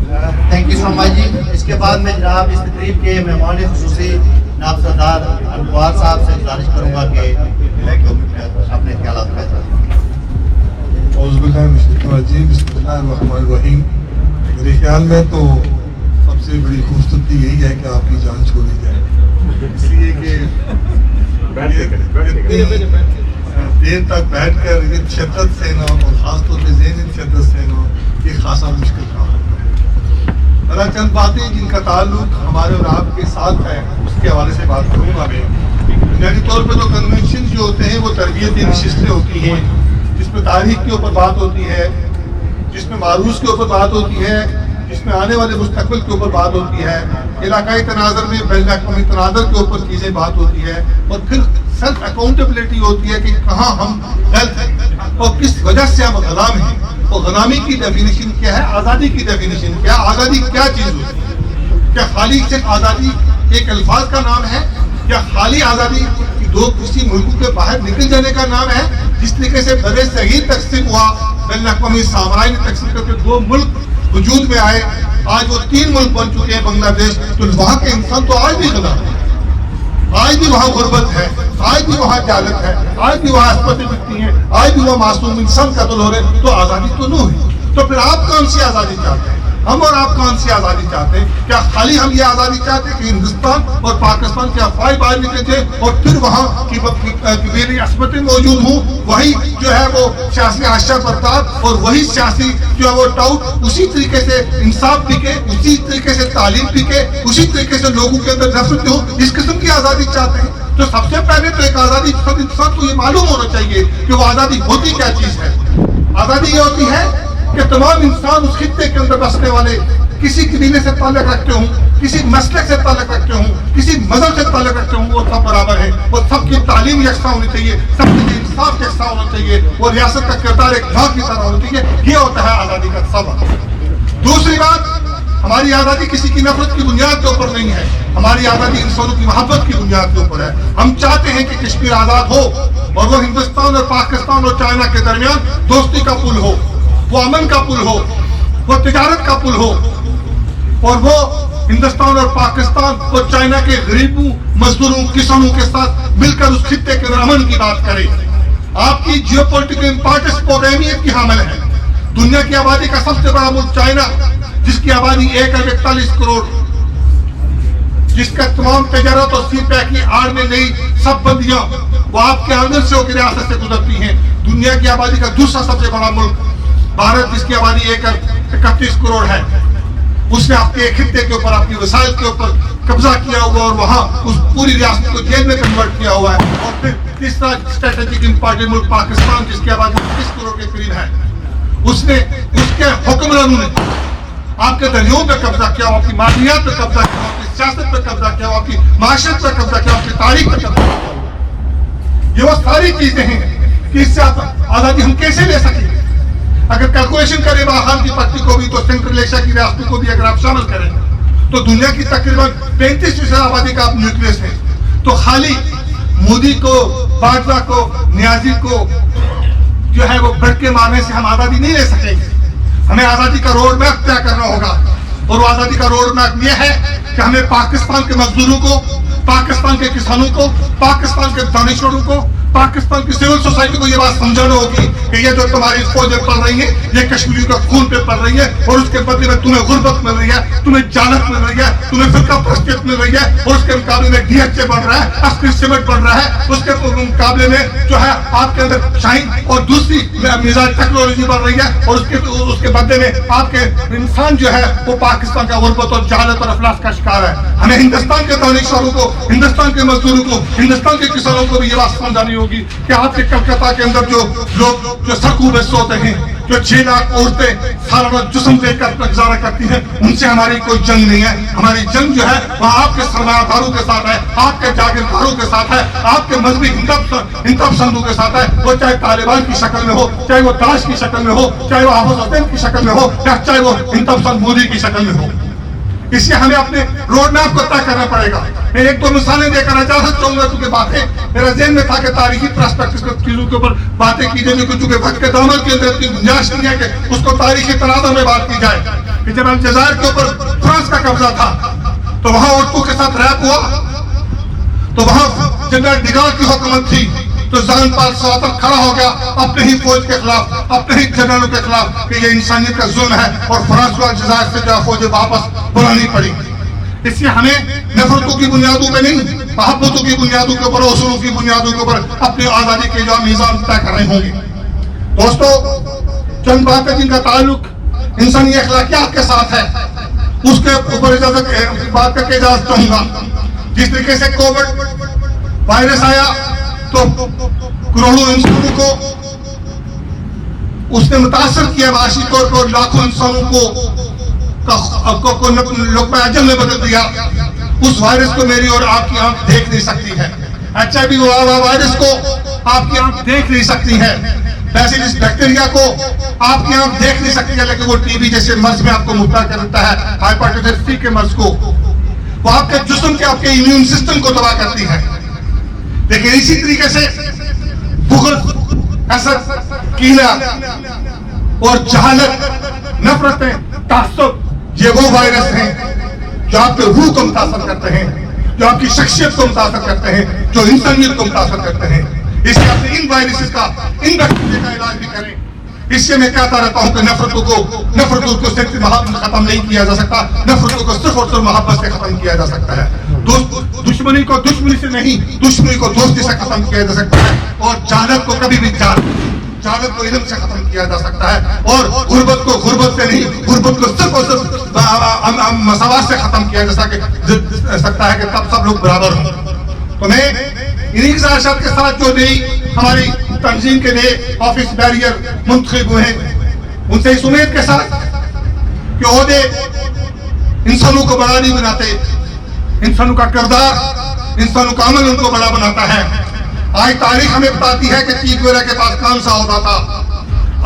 Thank you so مچ جی. اس کے بعد میں جناب اس تقریب کے مہمان خصوصی جناب سردار انوار صاحب سے گزارش کروں گا کہ اپنے خیالات کا اظہار کریں. اعوذ باللہ من الشیطان الرجیم. بسم اللہ الرحمن الرحیم. میرے خیال میں تو سب سے بڑی خوبصورتی یہی ہے کہ آپ کی جان چھوڑی جائے، اس لیے کہ دیر تک بیٹھ کر یہ شدت سہنا اور خاص طور پہ ذہنی شدت سہنا یہ خاصا مشکل کام ہے. ذرا چند باتیں جن کا تعلق ہمارے اور آپ کے ساتھ ہے اس کے حوالے سے بات کروں گا. میں بنیادی طور پہ تو کنونشن جو ہوتے ہیں وہ تربیتی نشستیں ہوتی ہیں جس میں تاریخ کے اوپر بات ہوتی ہے، جس میں معروض کے اوپر بات ہوتی ہے، جس میں آنے والے مستقبل کے اوپر بات ہوتی ہے، علاقائی تناظر میں بین الاقوامی تناظر کے اوپر چیزیں بات ہوتی ہے، اور پھر سیلف اکاؤنٹیبلٹی ہوتی ہے کہ کہاں ہم غلط ہیں اور کس وجہ سے ہم غلام ہیں. اور غلامی کی ڈیفینیشن کیا ہے، آزادی کی ڈیفینیشن کیا ہے، آزادی کیا چیز ہوتی ہے؟ کیا خالی صرف آزادی ایک الفاظ کا نام ہے، یا خالی آزادی کسی ملک کے باہر نکل جانے کا نام ہے؟ جس طریقے سے بر صغیر تقسیم ہوا، بین الاقوامی سامراج نے تقسیم کر کے 2 ملک وجود میں آئے، آج وہ 3 ملک بن چکے ہیں بنگلہ دیش. تو وہاں کے انسان تو آج بھی غلام ہے، آج بھی وہاں غربت ہے، آج بھی وہاں جہالت ہے، آج بھی وہاں عصمتیں بکتی ہیں، آج بھی وہاں معصوم انسان قتل ہو رہے ہیں. تو آزادی تو نو ہے. تو پھر آپ کون سی آزادی چاہتے ہیں؟ ہم اور آپ کون سی آزادی چاہتے ہیں؟ کیا خالی ہم یہ آزادی چاہتے ہیں کہ ہندوستان اور پاکستان کے افواج باہر نکلے تھے اور پھر وہاں کی میری عصمتیں موجود ہوں، وہی جو ہے وہ سیاسی حاشیہ برتاب اور وہی سیاسی جو ہے وہ ٹاؤٹ اسی طریقے سے انصاف بکے، اسی طریقے سے تعلیم بکے، اسی طریقے سے لوگوں کے اندر نفرت ہو؟ اس قسم کی آزادی چاہتے ہیں؟ تو سب سے پہلے تو ایک آزادی سب انسان کو یہ معلوم ہونا چاہیے کہ وہ آزادی ہوتی کیا چیز ہے. آزادی یہ ہوتی ہے کہ تمام انسان اس خطے کے اندر بسنے والے کسی قبیلے سے تعلق رکھتے ہوں، کسی مسلک سے تعلق رکھتے ہوں، کسی مذہب سے تعلق رکھتے ہوں، وہ سب برابر ہیں اور سب کی تعلیم یکساں ہونی چاہیے، سب کے لیے انصاف یکساں ہونا چاہیے اور ریاست کا کردار ایک ماں کی طرح ہونا چاہیے. یہ ہوتا ہے آزادی کا سبب. دوسری بات، ہماری آزادی کسی کی نفرت کی بنیاد کے اوپر نہیں ہے، ہماری آزادی انسانوں کی محبت کی بنیاد کے اوپر ہے. ہم چاہتے ہیں کہ کشمیر آزاد ہو اور وہ ہندوستان اور پاکستان اور چائنا کے درمیان دوستی کا پل ہو، وہ امن کا پل ہو، وہ تجارت کا پل ہو، اور وہ ہندوستان اور پاکستان اور چائنا کے غریبوں، مزدوروں، کسانوں کے ساتھ مل کر اس خطے کے اندر امن کی بات کرے. آپ کی جیو پولیٹیکل امپورٹنس بہت اہمیت کی حامل ہے. دنیا کی آبادی کا سب سے بڑا ملک چائنا، جس کی آبادی 1.41 کروڑ، جس کا تمام تجارت اور سی پیک کی آڑ میں نئی سب بندیاں وہ آپ کے آنگن سے ہو کے ریاست سے گزرتی ہیں. دنیا کی آبادی کا دوسرا سب سے بڑا ملک بھارت، جس کی آبادی 1.31 کروڑ ہے، اس نے اپنے خطے کے اوپر، اپنی وسائل کے اوپر قبضہ کیا ہوا اور وہاں اس پوری ریاست کو جیل میں کنورٹ کیا ہوا ہے. اور پھر تیسرا اسٹریٹجک امپورٹنٹ ملک پاکستان، جس کی آبادی 30 کروڑ کے قریب ہے، اس کے حکمرانوں نے آپ کے دریاؤں پہ قبضہ کیا ہوا، آپ کی معدنیات پہ قبضہ کیا ہوا، آپ کی سیاست پہ قبضہ کیا ہوا، آپ کی معاشرت پہ قبضہ کیا ہوا، آپ کی تاریخ پہ قبضہ کیا ہوا. یہ وہ ساری چیزیں ہیں کہ اس سے آزادی ہم کیسے لے سکیں. اگر کیلکولیشن کریں باہر کی پٹی کو بھی تو سینٹرل ایشیا کی ریاستوں کو بھی اگر آپ شامل کریں تو دنیا کی تقریباً 35% آبادی کا نیوکلیس ہے. تو خالی مودی کو، باجوہ کو، نیازی کو جو ہے وہ بڑھ کے مارنے سے ہم آزادی نہیں لے سکیں گے. ہمیں آزادی کا روڈ میپ طے کرنا ہوگا اور وہ آزادی کا روڈ میپ یہ ہے کہ ہمیں پاکستان کے مزدوروں کو، پاکستان کے کسانوں کو، پاکستان کے دانشوروں کو، پاکستان کی سول سوسائٹی کو یہ بات سمجھانا ہوگی کہ یہ جو تمہاری فوجیں پڑ رہی ہیں یہ کشمیریوں کا خون پہ پڑ رہی ہے اور اس کے بدلے میں تمہیں غربت مل رہی ہے، تمہیں جہالت مل رہی ہے، تمہیں فرقہ پرستیت مل رہی ہے اور اس کے مقابلے میں ڈی ایچ اے بڑھ رہا ہے، عسکری سمٹ بڑھ رہا ہے، اس کے مقابلے میں جو ہے آپ کے اندر شاہین اور دوسری میزائل ٹیکنالوجی بڑھ رہی ہے اور اس کے بدلے میں آپ کے انسان جو ہے وہ پاکستان کا غربت اور جہالت اور افلاس کا شکار ہے. ہمیں ہندوستان کے دانشوروں کو، ہندوستان کے مزدوروں کو، ہندوستان کے کسانوں کو بھی یہ بات سمجھانی ہوگی کہ آپ کے کلکتہ کے اندر جو لوگ جو سڑکوں پہ سوتے ہیں، جو 6 لاکھ عورتیں سالانہ جسم دے کر گزارا کرتی ہیں، ان سے ہماری کوئی جنگ نہیں ہے. ہماری جنگ جو ہے وہ آپ کے سرمایہ داروں کے ساتھ ہے، آپ کے جاگیرداروں کے ساتھ ہے، آپ کے مذہبی ہندو پسندوں کے ساتھ ہے. وہ چاہے طالبان کی شکل میں ہو، چاہے وہ داعش کی شکل میں ہو، چاحے وہ حافظ حسین کی شکل میں ہو، یا چاہے وہ ہندو پسند مودی کی شکل میں ہو. इसलिए हमें अपने रोड मैप को तय करना पड़ेगा। मैं एक दो मिसालें देकर इजाजत चाहूंगा, क्योंकि बातें मेरा ज़हन में था कि तारीखी पर्सपेक्टिव की चीजों के ऊपर बातें की जाएंगी, क्योंकि वक्त के दामन के अंदर इतनी गुंजाइश नहीं है कि उसको तारीखी तनाज़ुर में बात की जाए। कि जब अलजायर के ऊपर फ्रांस का कब्जा था तो वहां औरतों के साथ रैप हुआ, तो वहां जनरल डिगाल की हुकूमत थी, तो जान पाल सवातर खड़ा हो गया अपने ही फौज के खिलाफ, अपने ही जनरलों के खिलाफ कि ये इंसानियत का जुल्म है, और फ्रांस को अलजायर से जो फौजें वापस बुलानी पड़ी। इसलिए हमें नफरतों की बुनियादों पे नहीं, मोहब्बतों की बुनियादों के ऊपर, उसूलों की बुनियादों के ऊपर अपनी आजादी के जो निजाम तय कर रहे होंगे। दोस्तों, चंद बातें जिनका ताल्लुक इंसानी अखलाकियात के साथ है, उसके ऊपर इजाजत बात करके इजाजत चाहूंगा। जिस तरीके से कोविड वायरस आया तो करोड़ों इंसानों को उसने मुतासर किया, माशी तौर पर लाखों इंसानों को लोकमा अजल में बदल दिया। उस वायरस को मेरी और आपकी आंख देख नहीं सकती है। HIV वायरस को आपकी आंख देख नहीं सकती है। बैसिलस बैक्टीरिया को आपकी आंख देख नहीं सकती है, लेकिन वो टीबी जैसे मर्ज में आपको मुब्तला कर देता है, हेपेटाइटिस C के मर्ज को। वो आपके जिस्म के, आपके इम्यून सिस्टम को तबाह करती है। लेकिन इसी तरीके से बुग़्ज़, हसद, कीना और जहालत, नफरतें, तासुब, ये वो वायरस हैं जो आपके रूह को मुतासर करते हैं, जो आपकी शख्सियत को मुतासर करते हैं, जो इंसानियत को मुतासर करते हैं। इसलिए आपने इन वायरसेस का, इन बैक्टीरिया का इलाज भी करें। इससे मैं कहता रहता हूं कि नफरतों को सिर्फ खत्म नहीं किया जा सकता, नफरतों को सिर्फ और सिर्फ मोहब्बत से खत्म किया जा सकता है। दुश्मनी को दुश्मनी से नहीं, दुश्मनी को दोस्ती से खत्म किया जा सकता है, और जहालत को कभी भी जहालत को इल्म से खत्म किया जा सकता है, और गुर्बत को गुर्बत से नहीं, गुर्बत को सिर्फ और सिर्फ मसावत से खत्म किया जा सकता है कि तब सब लोग बराबर हों। तो मैं इन्हीं गुजारिशात के साथ जो नई हमारी तंजीम के लिए ऑफिस बैरियर मुंतखब हुए हैं, उनसे इस उम्मीद के साथ कि ओहदे इंसानों को बड़ा नहीं बनाते, इंसानों का किरदार, इंसानों का अमल उनको बड़ा बनाता है। आज तारीख हमें बताती है कि चीफ वगैरह के पास कौन सा होता था,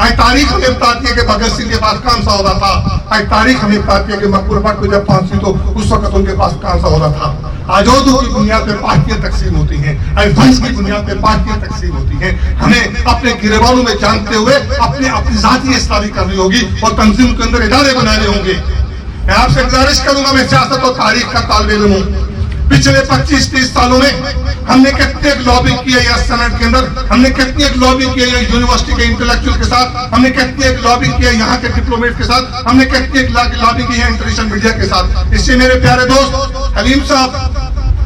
आज तारीख हमें बताती है कि भगत सिंह के पास कौन सा होता था, आज तारीख हमें बताती है कि मकबूल भट्ट को जब फांसी तो उस वक्त उनके पास कौन सा होता था। आज ओहदों की बुनियाद पर पार्टियां तकसीम होती हैं, आज फंड्स की बुनियाद पर पार्टियां तकसीम होती हैं। हमें अपने गिरेबानों में जानते हुए अपनी जाती इस्लाही करनी होगी और तंजीम के अंदर इदारे बनाने होंगे। मैं आपसे गुजारिश करूंगा, मैं सियासत और तारीख का तालिब इल्म हूं। पिछले 25-30 सालों में हमने कितने लॉबिंग किया या सेनेट के अंदर, हमने कितनी लॉबिंग किया या यूनिवर्सिटी के इंटेलेक्चुअल के साथ, हमने कितनी लॉबिंग किया यहाँ के डिप्लोमेट के साथ, हमने कितनी लॉबिंग की है इंटरनेशनल मीडिया के साथ। इससे मेरे प्यारे दोस्त हलीम साहब,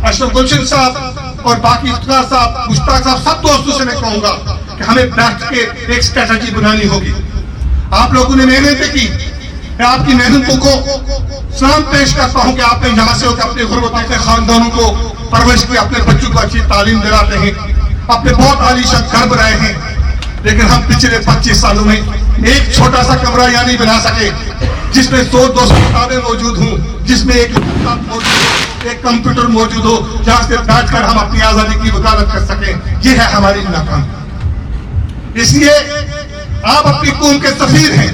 अशरफ गुलशन साहब और बाकी इफ्तिखार साहब, मुश्ताक साहब, सब दोस्तों से मैं कहूंगा कि हमें बैठ के एक स्ट्रेटजी बनानी होगी। आप लोगों ने मेहनत की, मैं आपकी मेहनतों को सलाम पेश करता हूं कि आपने यहाँ से होकर अपने गुरबत अपने खानदानों को परवरिश की, अपने बच्चों को अच्छी तालीम दिलाते हैं, अपने बहुत आलीशान घर बनाए हैं। लेकिन हम पिछले 25 सालों में एक छोटा सा कमरा यहाँ नहीं बना सके जिसमें 100-200 किताबें मौजूद हों, जिसमें एक लैपटॉप मौजूद हो, एक कंप्यूटर मौजूद हो, जहाँ से बैठकर हम अपनी आजादी की वकालत कर सकें। ये है हमारी नाकामी। इसलिए आप अपनी कौम के सफीर हैं,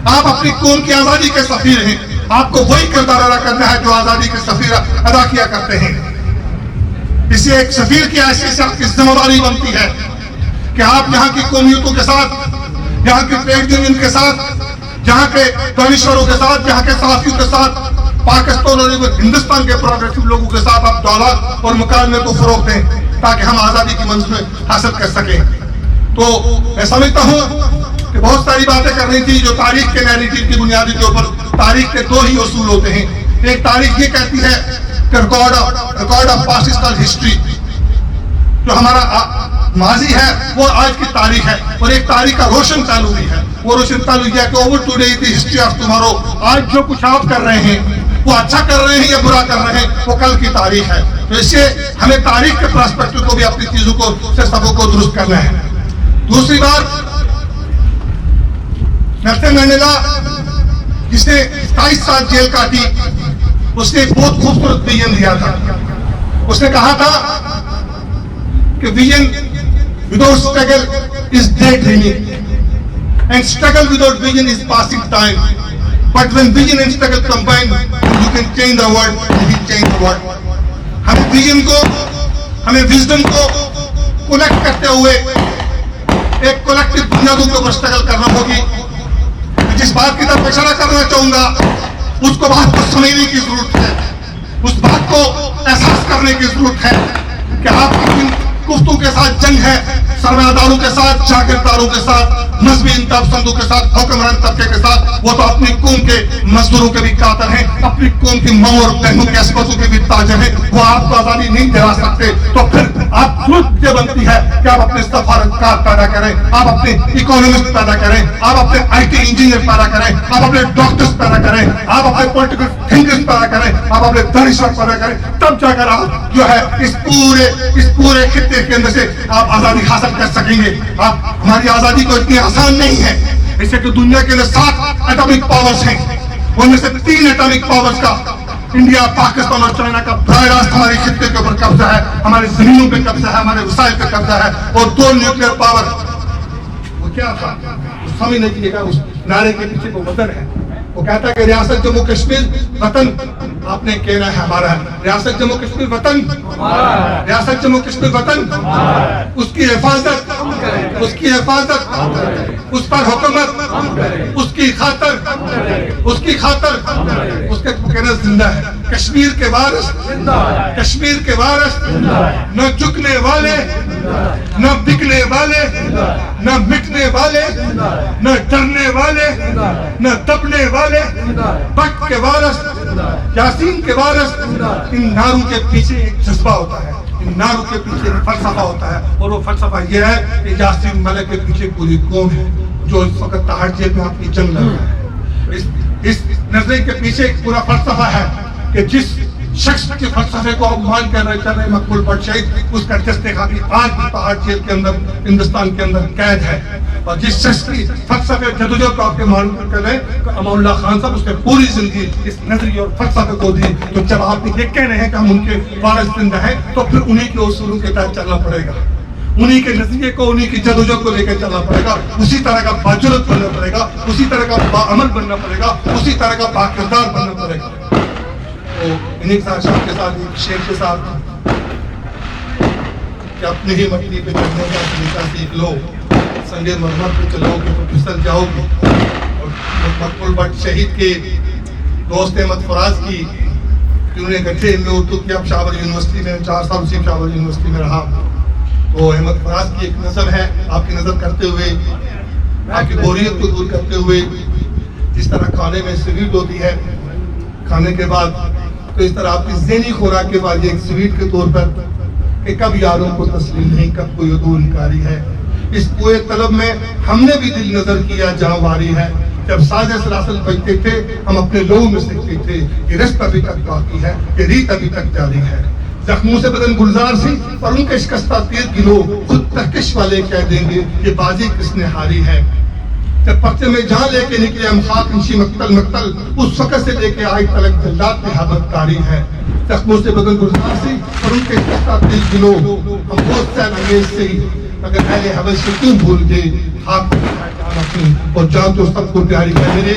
आप अपनी कौम की आजादी के सफीर हैं। आपको वही किरदार अदा करना है जो आजादी के सफीर अदा किया करते हैं। इससे एक सफीर की हैसियत से आपकी जिम्मेदारी बनती है कि आप यहाँ की कौमियतों के साथ, यहाँ के ट्रेड यूनियन के साथ, यहाँ के दानिश्वरों के साथ, यहाँ के सहाफियों के साथ, पाकिस्तान और हिंदुस्तान के प्रोग्रेसिव लोगों के साथ आप दौलत और मुकाबले को फरोग दें ताकि हम आजादी की मंजिल हासिल कर सकें। तो मैं समझता हूँ कि बहुत सारी बातें करनी थी जो तारीख के नैरेटिव की बुनियादी के ऊपर। तारीख के दो ही उसूल होते हैं। एक तारीख ये कहती है कि record of past is called history, जो हमारा माजी है वो आज की तारीख है, और एक तारीख का रोशन चालू भी है। वो रोशन चालू किया कि over today is the history of tomorrow. आज जो कुछ आप कर रहे हैं वो अच्छा कर रहे हैं या बुरा कर रहे हैं, वो कल की तारीख है। तो इससे हमें तारीख के पर्सपेक्टिव को भी अपनी चीजों को से सबों को दुरुस्त करना है। दूसरी बात, नेल्सन मंडेला जिसने 27 साल जेल काटी, उसने एक बहुत खूबसूरत विजन दिया था। उसने कहा था कि vision without struggle is dead dreaming and struggle without vision is passing time. But when vision and struggle combine, you can change the world, you will change the world. हमें विजन को, हमें wisdom को connect करते हुए एक collective बुनियादों के ऊपर struggle करना होगी। जिस बात की तरफ इशारा करना चाहूंगा, उसको बात को समझने की जरूरत है, उस बात को एहसास करने की जरूरत है कि आपकी जिन कुफ्तों के साथ जंग है, सरमायादारों के साथ, जागीरदारों के साथ, मजहबी इंतहापसंदों के साथ, हुक्मरान तबके के साथ, वो तो अपनी कौम के मजदूरों के भी कातर हैं, अपनी कौम की माँ और बहनों के अस्पतालों के भी ताजर हैं। वो आपको आजादी नहीं दिला सकते, तो फिर आप जरूरत ये बनती है कि आप अपने सफारतकार पैदा करें, आप अपने इकोनॉमिस्ट पैदा करें, आप अपने IT इंजीनियर पैदा करें, आप अपने डॉक्टर्स पैदा करें, आप अपने पॉलिटिकल थिंकर्स पैदा करें, आप अपने दानिशवर पैदा करें। तब जाकर आप जो है इस पूरे खित्ते के अंदर से आप आजादी हासिल कर सकेंगे। आप हमारी आजादी को इतनी आसान नहीं है, इससे कि दुनिया के अंदर 7 एटॉमिक पावर्स हैं, उनमें से 3 एटॉमिक पावर्स का इंडिया, पाकिस्तान और चाइना का बराह रास्त हमारे खित्ते के ऊपर कब्जा है, हमारे जमीनों पे कब्जा है, हमारे वसाइल पे कब्जा है। और 2 न्यूक्लियर पावर, वो क्या था, समझ नहीं लीजिएगा, उस नारे के पीछे वो वतन है। वो कहता है कि रियासत जम्मू कश्मीर वतन, आपने कहना है हमारा है, रियासत जम्मू कश्मीर वतन, रियासत जम्मू कश्मीर वतन, उसकी हिफाजत, उसकी हिफाजत, उस पर हुकूमत, उसकी खातर, उसकी खातर, उसके कहना जिंदा है। कश्मीर के वारिस, कश्मीर के वारिस, न झुकने वाले, न बिकने वाले, न मिटने वाले, न डरने वाले, न दबने वाले, वक्त के वारिस, यासीन के वारिस। इन नारों के पीछे एक जज्बा होता है, इन नारों के पीछे एक फलसफा होता है, और वो फलसफा ये है कि यासीन मलिक के पीछे पूरी कौम है जो इस वक्त ताहर जेल में अपनी जंग लड़ रहा है। इस नजरे के पीछे एक पूरा फलसफा है कि जिस शख्स के फलसफे को आप मान कर रहे चल रहे मकबूल भट्ट शहीद, उसका जस्ते खाती आज भी ताहर जेल के अंदर, हिंदुस्तान के अंदर कैद है। और जिस शख्स की फलसफे जदोजहद को आपके मान कर रहे हैं अमानुल्लाह खान साहब, उसने पूरी जिंदगी इस नजरिए और फलसफे को दी। तो जब आप ये कह रहे हैं कि हम उनके वारिस जिंदा हैं, तो फिर उन्हीं के उसूलों के तहत चलना पड़ेगा, उन्हीं के नजरिए को, उन्हीं की जदोजहद को लेकर चलना पड़ेगा, उसी तरह का बाजुरत बनना पड़ेगा, उसी तरह का बाअमल बनना पड़ेगा, उसी तरह का बाकिरदार बनना पड़ेगा। तो इन्हीं के साथ एक शेर के साथ कि अपनी ही मट्टी पे चलने का तरीका सीख लो, संगे मरमर पे चलोगे तो फिसल जाओगे। और मकबूल भट्ट शहीद के दोस्त अहमद फराज की, जिन्होंने इकट्ठे में उर्दू की, अब शाहबाद यूनिवर्सिटी में 4 साल उसी शाहबाद यूनिवर्सिटी में रहा। तो अहमद फराज की एक नज़र है, आपकी नज़र करते हुए, आपकी बोरियत को दूर करते हुए, जिस तरह खाने में स्वीट होती है, खाने के बाद तो इस तरह आपकी ज़हनी खुराक के बाद एक स्वीट के तौर पर कि कब यारों को तस्लीम नहीं, कब कोई उदू इनकारी है। इस पूरे तलब में हमने भी दिल नजर किया जहाँ वारी है, जब साज़े सलासल बजते थे हम अपने लोगों में सीखते थे कि रिश्त अभी तक बाकी है, कि रीत अभी तक जारी है। जख्मों से बदन गुलजार सी और उनके शिकस्ता तीर गिलो, खुद तहकिश वाले कह देंगे ये बाजी किसने हारी है। जब पर्चे में जहाँ लेके निकले हम खाक इंशी मक्तल मक्तल, उस वक़्त से लेके आज तक जल्लाद में हबतकारी है। जख्मों से बदन गुलजार सी और उनके शिकस्ता तीर गिलो, हम बहुत सैन अंगेज से मगर पहले हवस से क्यों भूल गए खाक और जान तो सबको प्यारी है। मेरे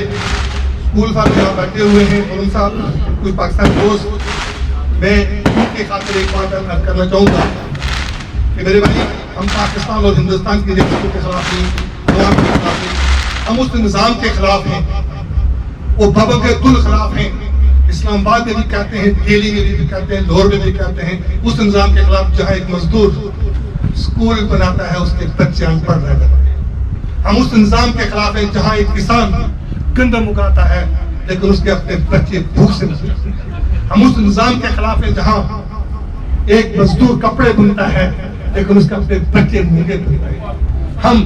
स्कूल साहब यहाँ बैठे हुए हैं और उन साहब कुछ पाकिस्तान दोस्त, मैं उनके खातिर एक बात अर्ज करना चाहूँगा कि मेरे भाई, हम पाकिस्तान और हिंदुस्तान की रियासतों के खिलाफ नहीं, के खिलाफ नहीं, हम उस निज़ाम के खिलाफ हैं, वो बाबा के दुल खिलाफ हैं। इस्लामाबाद में भी कहते हैं, दिल्ली में भी कहते हैं, लाहौर में भी कहते हैं, उस निज़ाम के खिलाफ जहाँ एक मजदूर स्कूल बनाता है उसके बच्चे अनपढ़ रह जाते हैं। हम उस निज़ाम के खिलाफ हैं जहाँ एक किसान गंदम उगाता है लेकिन उसके अपने बच्चे भूख से मरते हैं। हम उस निज़ाम के खिलाफ हैं जहाँ एक मजदूर कपड़े बुनता है लेकिन उसके अपने बच्चे मूंगे बुनते हैं। हम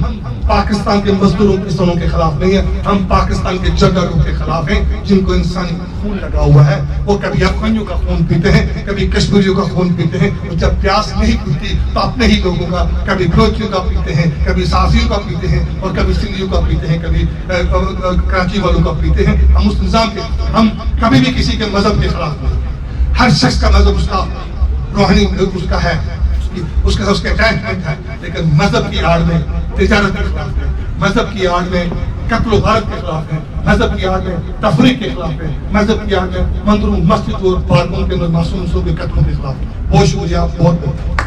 पाकिस्तान के मजदूरों किसानों के खिलाफ नहीं है, हम पाकिस्तान के जगरों के खिलाफ हैं जिनको इंसानी खून लगा हुआ है। वो कभी अफगानियों का खून पीते हैं, कभी कश्मीरियों का खून पीते हैं, और जब प्यास नहीं पीती तो अपने ही लोगों का, कभी बलोचियों का पीते हैं, कभी सासियों का पीते हैं, और कभी सिंधियों का पीते हैं, कभी कराची वालों का पीते हैं। हम उस निज़ाम के, हम कभी भी किसी के मजहब के खिलाफ नहीं। हर शख्स का मजहब उसका रूहानी उसका है, उसके साथ उसके अटैचमेंट है, लेकिन मजहब की आड़ में तिजारत के खिलाफ है, मजहब की आड़ में कत्ल गारत के खिलाफ है, मजहब की आग में तफरीक के खिलाफ है, मजहब की आग में मंदिरों मस्जिद और पार्कों के अंदर मासूम लोगों के कत्लों के खिलाफ। बहुत शुक्रिया, बहुत बहुत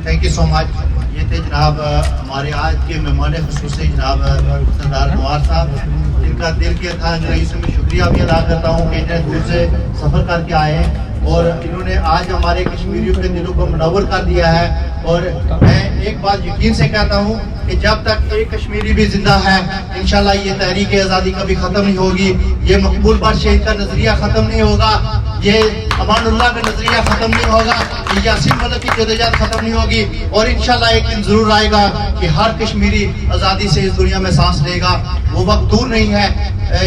थैंक यू सो मच। ये थे जनाब हमारे आज के मेहमान खुसूसी जनाब सरदार अनवार साहब, जिनका दिल के था रईस में शुक्रिया भी अदा करता हूँ कि इतने दूर से सफ़र करके आए हैं और इन्होंने आज हमारे कश्मीरियों के दिलों को मुनव्वर कर दिया है। और मैं एक बात यकीन से कहता हूँ कि जब तक एक कश्मीरी भी जिंदा है इंशाल्लाह ये तहरीक आज़ादी कभी ख़त्म नहीं होगी, ये मकबूल बख्श शहीद का नज़रिया ख़त्म नहीं होगा, ये अमानुल्लाह का नज़रिया ख़त्म नहीं होगा, ये यासीन मलिक की जदोजहद ख़त्म नहीं होगी। और इंशाल्लाह एक दिन ज़रूर आएगा कि हर कश्मीरी आज़ादी से इस दुनिया में सांस लेगा, वो वक्त दूर नहीं है।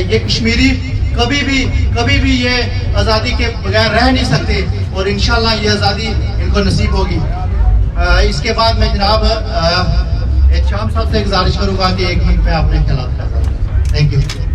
ये कश्मीरी कभी भी ये आज़ादी के बगैर रह नहीं सकते और इंशाल्लाह ये आज़ादी इनको नसीब होगी। इसके बाद मैं जनाब एहतशाम साहब से गुजारिश करूँगा कि 1 मिनट में अपने ख्यालात का। Thank you.